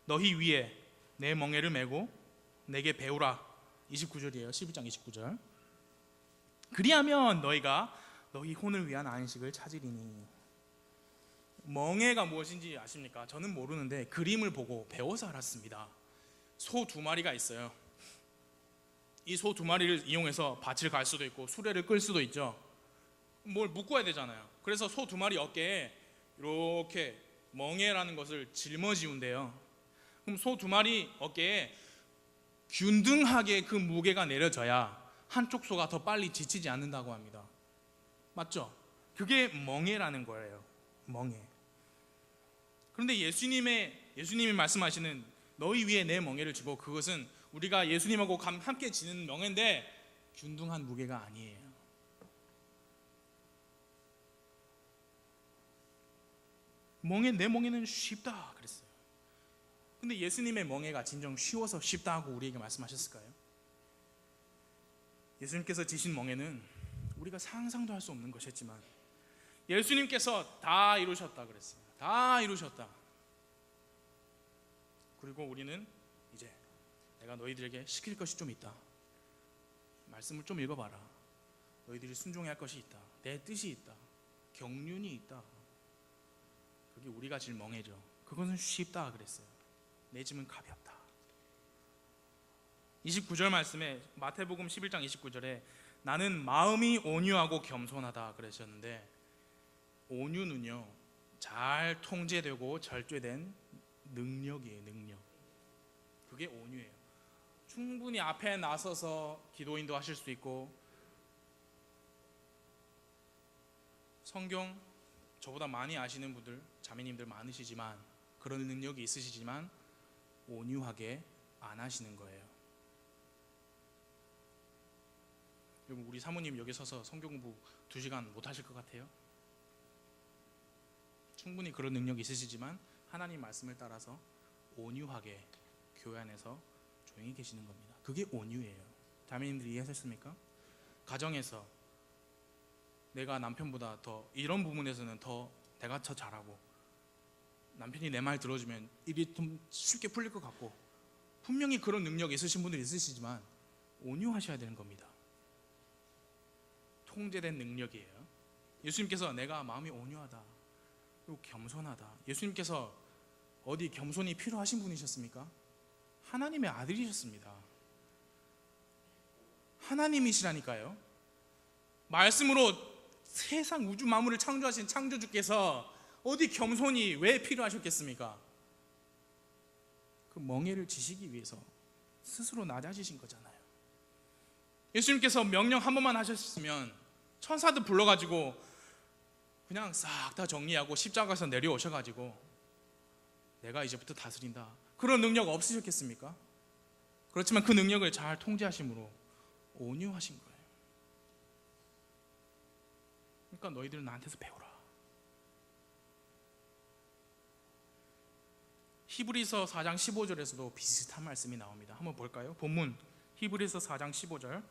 너희 위에 내 멍에를 메고 내게 배우라. 29절이에요. 11장 29절. 그리하면 너희가 너희 혼을 위한 안식을 찾으리니. 멍에가 무엇인지 아십니까? 저는 모르는데 그림을 보고 배워서 알았습니다. 소 두 마리가 있어요. 이 소 두 마리를 이용해서 밭을 갈 수도 있고 수레를 끌 수도 있죠. 뭘 묶어야 되잖아요. 그래서 소 두 마리 어깨에 이렇게 멍에라는 것을 짊어지운대요. 그럼 소 두 마리 어깨에 균등하게 그 무게가 내려져야 한쪽 소가 더 빨리 지치지 않는다고 합니다. 맞죠? 그게 멍에라는 거예요. 멍에. 그런데 예수님이 말씀하시는 너희 위에 내 멍에를 지고, 그것은 우리가 예수님하고 함께 지는 멍에인데 균등한 무게가 아니에요. 내 멍에는 쉽다 그랬어요. 근데 예수님의 멍에가 진정 쉬워서 쉽다 하고 우리에게 말씀하셨을까요? 예수님께서 지신 멍에는 우리가 상상도 할 수 없는 것이었지만 예수님께서 다 이루셨다 그랬어요. 다 이루셨다. 그리고 우리는 이제 내가 너희들에게 시킬 것이 좀 있다. 말씀을 좀 읽어봐라. 너희들이 순종해야 할 것이 있다. 내 뜻이 있다. 경륜이 있다. 그게 우리가 제일 멍해져. 그것은 쉽다 그랬어요. 내 짐은 가볍다. 29절 말씀에 마태복음 11장 29절에 나는 마음이 온유하고 겸손하다 그러셨는데, 온유는요 잘 통제되고 절제된 능력이에요. 능력. 그게 온유예요. 충분히 앞에 나서서 기도인도 하실 수 있고, 성경 저보다 많이 아시는 분들, 자매님들 많으시지만, 그런 능력이 있으시지만 온유하게 안 하시는 거예요. 여러분, 우리 사모님 여기 서서 성경 공부 2시간 못 하실 것 같아요? 충분히 그런 능력이 있으시지만 하나님 말씀을 따라서 온유하게 교회 안에서 조용히 계시는 겁니다. 그게 온유예요. 자매님들이 이해하셨습니까? 가정에서 내가 남편보다 더 이런 부분에서는 더 내가 더 잘하고, 남편이 내 말 들어주면 일이 좀 쉽게 풀릴 것 같고, 분명히 그런 능력이 있으신 분들이 있으시지만 온유하셔야 되는 겁니다. 통제된 능력이에요. 예수님께서 내가 마음이 온유하다 그리고 겸손하다, 예수님께서 어디 겸손이 필요하신 분이셨습니까? 하나님의 아들이셨습니다. 하나님이시라니까요. 말씀으로 세상 우주 만물을 창조하신 창조주께서 어디 겸손이 왜 필요하셨겠습니까? 그 멍에를 지시기 위해서 스스로 낮아지신 거잖아요. 예수님께서 명령 한 번만 하셨으면 천사들 불러가지고 그냥 싹 다 정리하고 십자가에서 내려오셔가지고 내가 이제부터 다스린다, 그런 능력 없으셨겠습니까? 그렇지만 그 능력을 잘 통제하심으로 온유하신 거예요. 그러니까 너희들은 나한테서 배우라. 히브리서 4장 15절에서도 비슷한 말씀이 나옵니다. 한번 볼까요? 본문 히브리서 4장 15절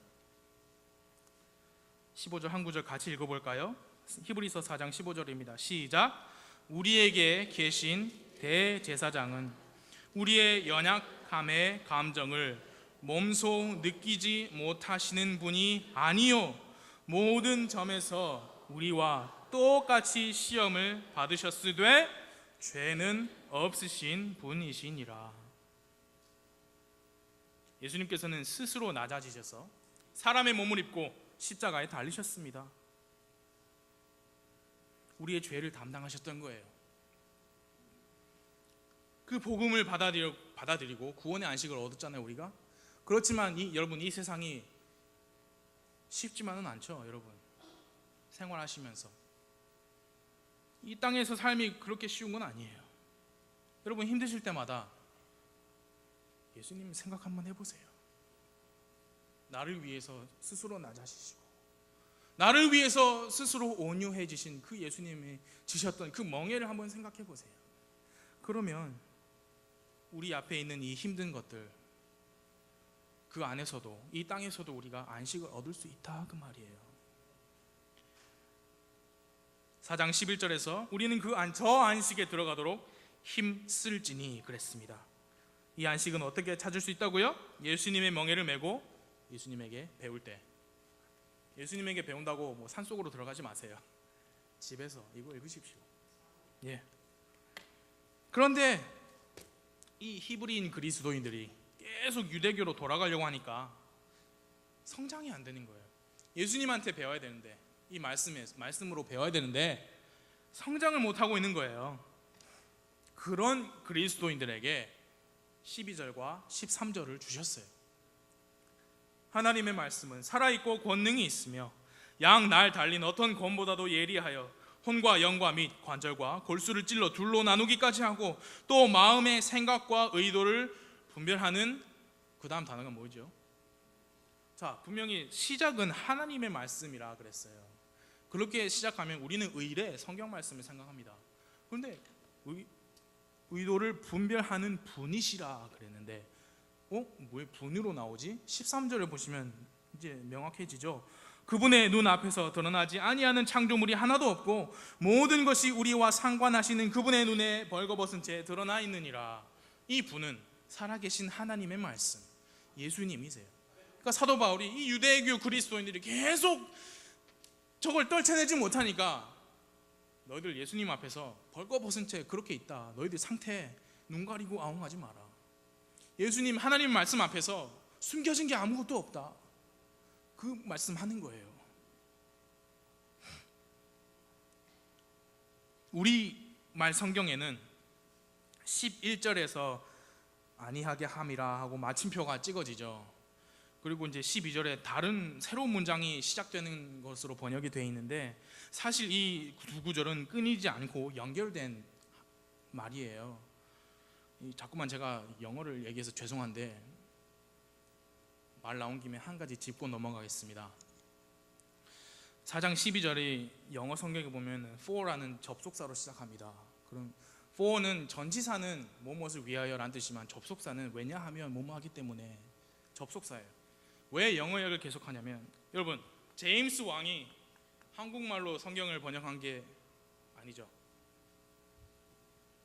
한 구절 같이 읽어볼까요? 히브리서 4장 15절입니다. 시작. 우리에게 계신 대제사장은 우리의 연약함의 감정을 몸소 느끼지 못하시는 분이 아니요 모든 점에서 우리와 똑같이 시험을 받으셨으되 죄는 없으신 분이시니라. 예수님께서는 스스로 낮아지셔서 사람의 몸을 입고 십자가에 달리셨습니다. 우리의 죄를 담당하셨던 거예요. 그 복음을 받아들이고 구원의 안식을 얻었잖아요, 우리가. 그렇지만 여러분, 이 세상이 쉽지만은 않죠. 여러분, 생활하시면서 이 땅에서 삶이 그렇게 쉬운 건 아니에요. 여러분, 힘드실 때마다 예수님 생각 한번 해보세요. 나를 위해서 스스로 낮아지시고 나를 위해서 스스로 온유해지신 그 예수님이 지셨던 그 멍에를 한번 생각해 보세요. 그러면 우리 앞에 있는 이 힘든 것들, 그 안에서도, 이 땅에서도 우리가 안식을 얻을 수 있다, 그 말이에요. 4장 11절에서 우리는 저 안식에 들어가도록 힘쓸지니 그랬습니다. 이 안식은 어떻게 찾을 수 있다고요? 예수님의 멍에를 메고 예수님에게 배울 때. 예수님에게 배운다고 뭐 산속으로 들어가지 마세요. 집에서 이거 읽으십시오. 예. 그런데 이 히브리인 그리스도인들이 계속 유대교로 돌아가려고 하니까 성장이 안 되는 거예요. 예수님한테 배워야 되는데, 이 말씀으로 배워야 되는데 성장을 못 하고 있는 거예요. 그런 그리스도인들에게 12절과 13절을 주셨어요. 하나님의 말씀은 살아있고 권능이 있으며 양 날 달린 어떤 검보다도 예리하여 혼과 영과 및 관절과 골수를 찔러 둘로 나누기까지 하고 또 마음의 생각과 의도를 분별하는, 그 다음 단어가 뭐죠? 자, 분명히 시작은 하나님의 말씀이라 그랬어요. 그렇게 시작하면 우리는 의례 성경 말씀을 생각합니다. 그런데 의도를 분별하는 분이시라 그랬는데 왜 분으로 나오지? 13절을 보시면 이제 명확해지죠. 그분의 눈 앞에서 드러나지 아니하는 창조물이 하나도 없고 모든 것이 우리와 상관하시는 그분의 눈에 벌거벗은 채 드러나 있느니라. 이 분은 살아계신 하나님의 말씀, 예수님이세요. 그러니까 그러니까 사도 바울이 이 유대교 그리스도인들이 계속 저걸 떨쳐내지 못하니까 너희들 예수님 앞에서 벌거벗은 채 그렇게 있다. 너희들 상태 눈 가리고 아웅하지 마라. 예수님 하나님 말씀 앞에서 숨겨진 게 아무것도 없다. 그 말씀하는 거예요. 우리 말 성경에는 11절에서 아니하게 함이라 하고 마침표가 찍어지죠. 그리고 이제 12절에 다른 새로운 문장이 시작되는 것으로 번역이 되어 있는데 사실 이 두 구절은 끊이지 않고 연결된 말이에요. 자꾸만 제가 영어를 얘기해서 죄송한데 말 나온 김에 한 가지 짚고 넘어가겠습니다. 4장 12절이 영어 성경에 보면 for라는 접속사로 시작합니다. 그럼 for는 전치사는 무엇을 위하여라는 뜻이지만 접속사는 왜냐하면 뭐뭐 하기 때문에 접속사예요. 왜 영어訳계속하냐면 여러분 제임스 왕이 한국말로 성경을 번역한 게 아니죠.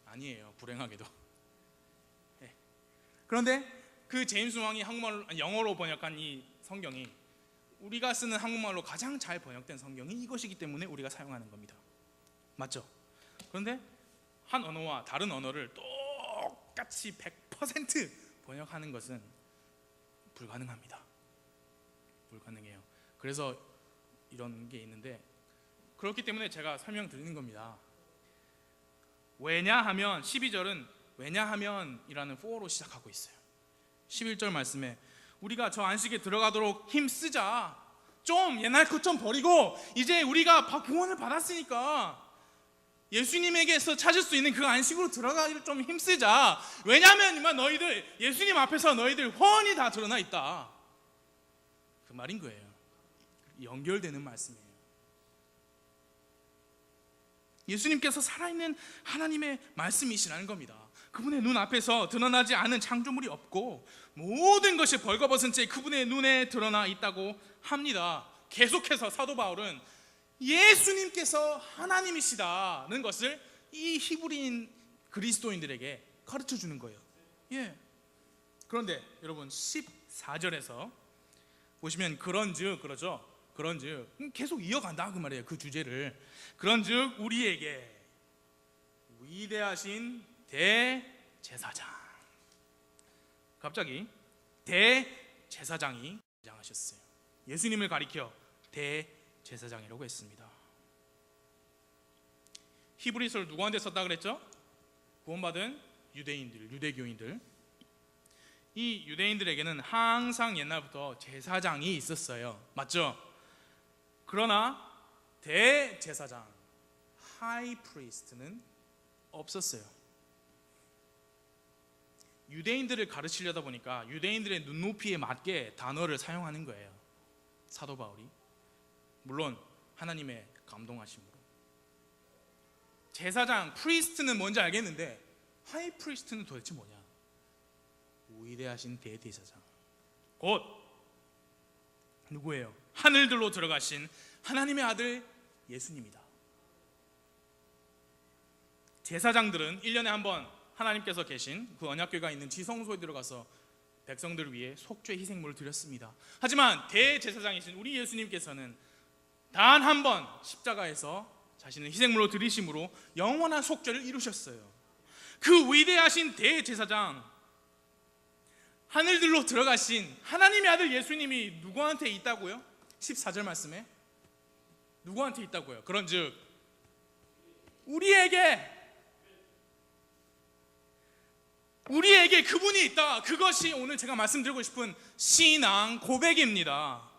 아니에요. 불행하게도. 네. 그런데 그 제임스 왕이 영어로 번역한 이 성경이 우리가 쓰는 한국말로 가장 잘 번역된 성경이 이것이기 때문에 우리가 사용하는 겁니다. 맞죠? 그런데 한 언어와 다른 언어를 똑같이 100% 번역하는 것은 불가능합니다. 불가능해요. 그래서 이런 게 있는데 그렇기 때문에 제가 설명드리는 겁니다. 왜냐하면 12절은 왜냐하면이라는 for로 시작하고 있어요. 11절 말씀에 우리가 저 안식에 들어가도록 힘쓰자. 좀 옛날 것 좀 버리고 이제 우리가 구원을 받았으니까 예수님에게서 찾을 수 있는 그 안식으로 들어가기를 좀 힘쓰자. 왜냐하면 너희들 예수님 앞에서 너희들 훤히 다 드러나 있다. 그 말인 거예요. 연결되는 말씀이에요. 예수님께서 살아있는 하나님의 말씀이시라는 겁니다. 그분의 눈 앞에서 드러나지 않은 창조물이 없고 모든 것이 벌거벗은 채 그분의 눈에 드러나 있다고 합니다. 계속해서 사도 바울은 예수님께서 하나님이시다는 것을 이 히브리인 그리스도인들에게 가르쳐 주는 거예요. 예. 그런데 여러분 14절에서 보시면 그런즉 그러죠. 그런즉 계속 이어간다 그 말이에요. 그 주제를. 그런즉 우리에게 위대하신 대제사장. 갑자기 대제사장이 등장하셨어요. 예수님을 가리켜 대제사장이라고 했습니다. 히브리서를 누구한테 썼다 그랬죠? 구원받은 유대인들, 유대교인들. 이 유대인들에게는 항상 옛날부터 제사장이 있었어요. 맞죠? 그러나 대제사장, 하이 프리스트는 없었어요. 유대인들을 가르치려다 보니까 유대인들의 눈높이에 맞게 단어를 사용하는 거예요. 사도 바울이. 물론 하나님의 감동하심으로. 제사장, 프리스트는 뭔지 알겠는데 하이 프리스트는 도대체 뭐냐? 위대하신 대제사장. 곧 누구예요? 하늘들로 들어가신 하나님의 아들 예수님이다. 제사장들은 1년에 한 번 하나님께서 계신 그 언약궤가 있는 지성소에 들어가서 백성들을 위해 속죄 희생물을 드렸습니다. 하지만 대제사장이신 우리 예수님께서는 단 한 번 십자가에서 자신의 희생물로 드리심으로 영원한 속죄를 이루셨어요. 그 위대하신 대제사장, 하늘들로 들어가신 하나님의 아들 예수님이 누구한테 있다고요? 14절 말씀에 누구한테 있다고요? 그런즉 우리에게 그분이 있다. 그것이 오늘 제가 말씀드리고 싶은 신앙 고백입니다.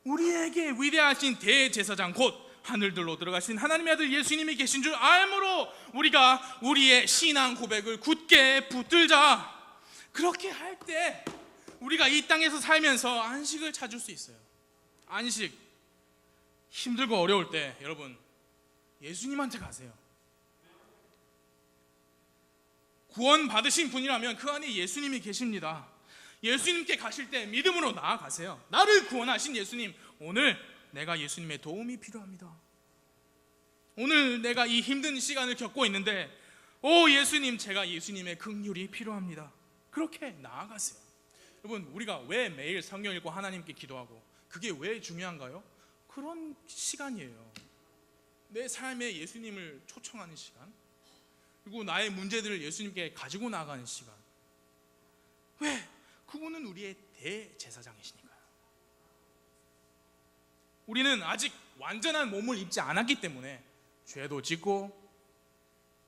우리에게 위대하신 대제사장 곧 하늘들로 들어가신 하나님의 아들 예수님이 계신 줄 알므로 우리가 우리의 신앙 고백을 굳게 붙들자. 그렇게 할 때 우리가 이 땅에서 살면서 안식을 찾을 수 있어요. 안식. 힘들고 어려울 때 여러분 예수님한테 가세요. 구원 받으신 분이라면 그 안에 예수님이 계십니다. 예수님께 가실 때 믿음으로 나아가세요. 나를 구원하신 예수님, 오늘 내가 예수님의 도움이 필요합니다. 오늘 내가 이 힘든 시간을 겪고 있는데 오 예수님, 제가 예수님의 긍휼이 필요합니다. 그렇게 나아가세요. 여러분, 우리가 왜 매일 성경 읽고 하나님께 기도하고 그게 왜 중요한가요? 그런 시간이에요. 내 삶에 예수님을 초청하는 시간, 그리고 나의 문제들을 예수님께 가지고 나가는 시간. 왜? 그분은 우리의 대제사장이시니까요. 우리는 아직 완전한 몸을 입지 않았기 때문에 죄도 짓고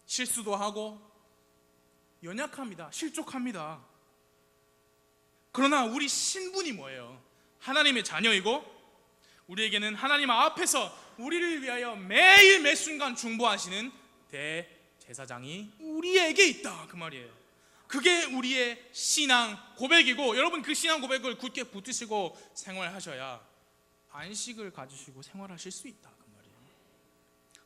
실수도 하고 연약합니다. 실족합니다. 그러나 우리 신분이 뭐예요? 하나님의 자녀이고 우리에게는 하나님 앞에서 우리를 위하여 매일 매 순간 중보하시는 대제사장이 우리에게 있다, 그 말이에요. 그게 우리의 신앙 고백이고, 여러분 그 신앙 고백을 굳게 붙드시고 생활하셔야 안식을 가지시고 생활하실 수 있다, 그 말이에요.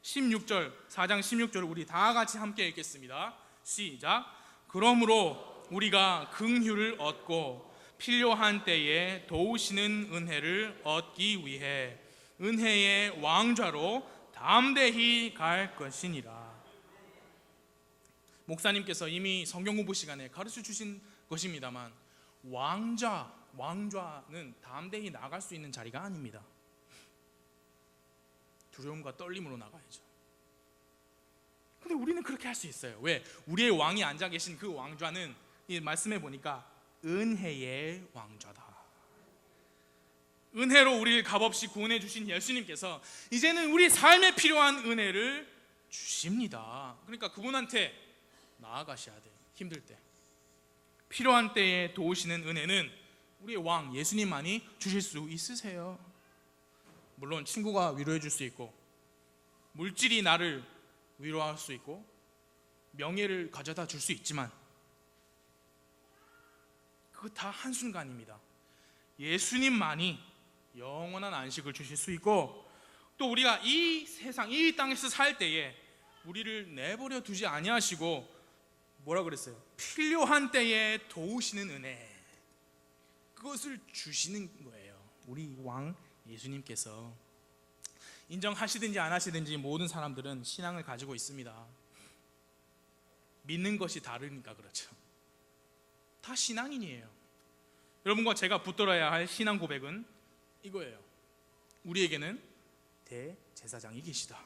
16절, 4장 16절을 우리 다 같이 함께 읽겠습니다. 시작. 그러므로 우리가 긍휼을 얻고 필요한 때에 도우시는 은혜를 얻기 위해 은혜의 왕좌로 담대히 갈 것이니라. 목사님께서 이미 성경 공부 시간에 가르쳐 주신 것입니다만, 왕좌는 담대히 나갈 수 있는 자리가 아닙니다. 두려움과 떨림으로 나가야죠. 근데 우리는 그렇게 할 수 있어요. 왜? 우리의 왕이 앉아 계신 그 왕좌는 이 말씀해 보니까 은혜의 왕좌다. 은혜로 우리를 값없이 구원해 주신 예수님께서 이제는 우리 삶에 필요한 은혜를 주십니다. 그러니까 그분한테 나아가셔야 돼요. 힘들 때, 필요한 때에 도우시는 은혜는 우리의 왕 예수님만이 주실 수 있으세요. 물론 친구가 위로해 줄 수 있고, 물질이 나를 위로할 수 있고, 명예를 가져다 줄 수 있지만 그거 다 한순간입니다. 예수님만이 영원한 안식을 주실 수 있고, 또 우리가 이 세상, 이 땅에서 살 때에 우리를 내버려 두지 아니하시고 뭐라 그랬어요? 필요한 때에 도우시는 은혜, 그것을 주시는 거예요. 우리 왕 예수님께서. 인정하시든지 안 하시든지 모든 사람들은 신앙을 가지고 있습니다. 믿는 것이 다르니까 그렇죠. 다 신앙인이에요. 여러분과 제가 붙들어야 할 신앙 고백은 이거예요. 우리에게는 대제사장이 계시다.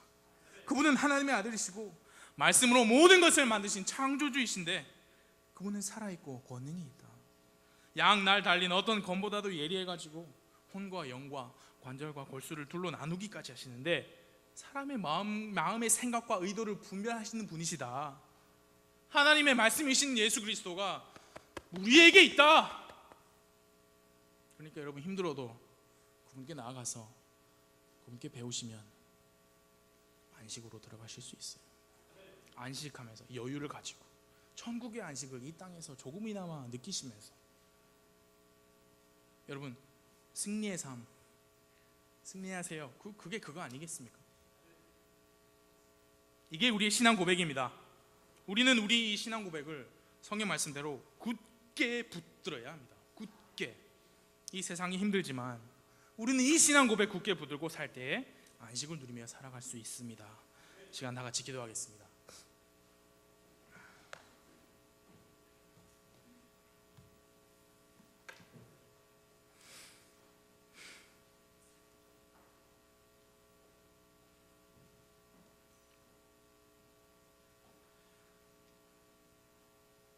그분은 하나님의 아들이시고 말씀으로 모든 것을 만드신 창조주이신데 그분은 살아있고 권능이 있다. 양날 달린 어떤 검보다도 예리해가지고 혼과 영과 관절과 골수를 둘로 나누기까지 하시는데 사람의 마음의 생각과 의도를 분별하시는 분이시다. 하나님의 말씀이신 예수 그리스도가 우리에게 있다. 그러니까 여러분 힘들어도 그분께 나아가서 그분께 배우시면 안식으로 들어가실 수 있어요. 안식하면서 여유를 가지고 천국의 안식을 이 땅에서 조금이나마 느끼시면서, 여러분 승리의 삶 승리하세요. 그게 그거 아니겠습니까? 이게 우리의 신앙 고백입니다. 우리는 우리 신앙 고백을 성경 말씀대로 굳게 붙들어야 합니다. 굳게. 이 세상이 힘들지만 우리는 이 신앙 고백 굳게 붙들고 살 때에 안식을 누리며 살아갈 수 있습니다. 시간 다 같이 기도하겠습니다.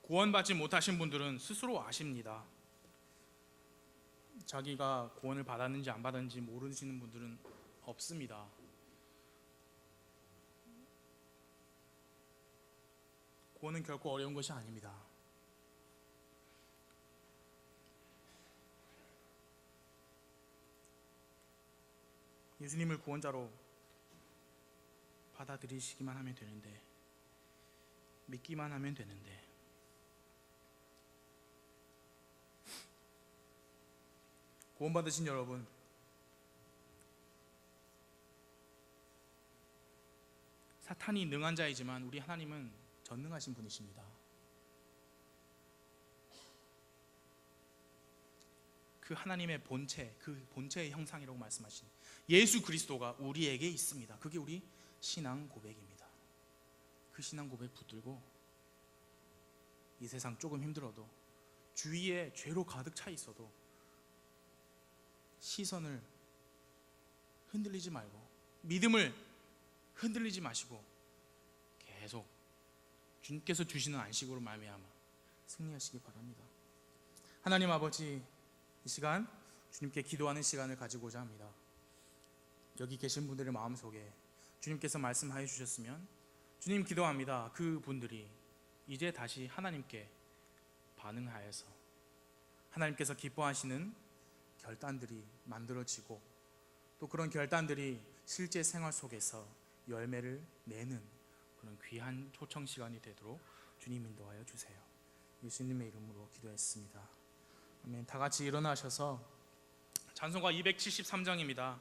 구원받지 못하신 분들은 스스로 아십니다. 자기가 구원을 받았는지 안 받았는지 모르시는 분들은 없습니다. 구원은 결코 어려운 것이 아닙니다. 예수님을 구원자로 받아들이시기만 하면 되는데, 믿기만 하면 되는데, 구원받으신 여러분, 사탄이 능한 자이지만 우리 하나님은 전능하신 분이십니다. 그 하나님의 본체, 그 본체의 형상이라고 말씀하신 예수 그리스도가 우리에게 있습니다. 그게 우리 신앙 고백입니다. 그 신앙 고백 붙들고 이 세상 조금 힘들어도 주위에 죄로 가득 차 있어도 시선을 흔들리지 말고, 믿음을 흔들리지 마시고 계속 주님께서 주시는 안식으로 말미암아 승리하시기 바랍니다. 하나님 아버지, 이 시간 주님께 기도하는 시간을 가지고자 합니다. 여기 계신 분들의 마음속에 주님께서 말씀하여 주셨으면 주님 기도합니다. 그 분들이 이제 다시 하나님께 반응하여서 하나님께서 기뻐하시는 결단들이 만들어지고, 또 그런 결단들이 실제 생활 속에서 열매를 내는 그런 귀한 초청 시간이 되도록 주님 인도하여 주세요. 예수님의 이름으로 기도했습니다. 아멘. 다 같이 일어나셔서 찬송가 273장입니다.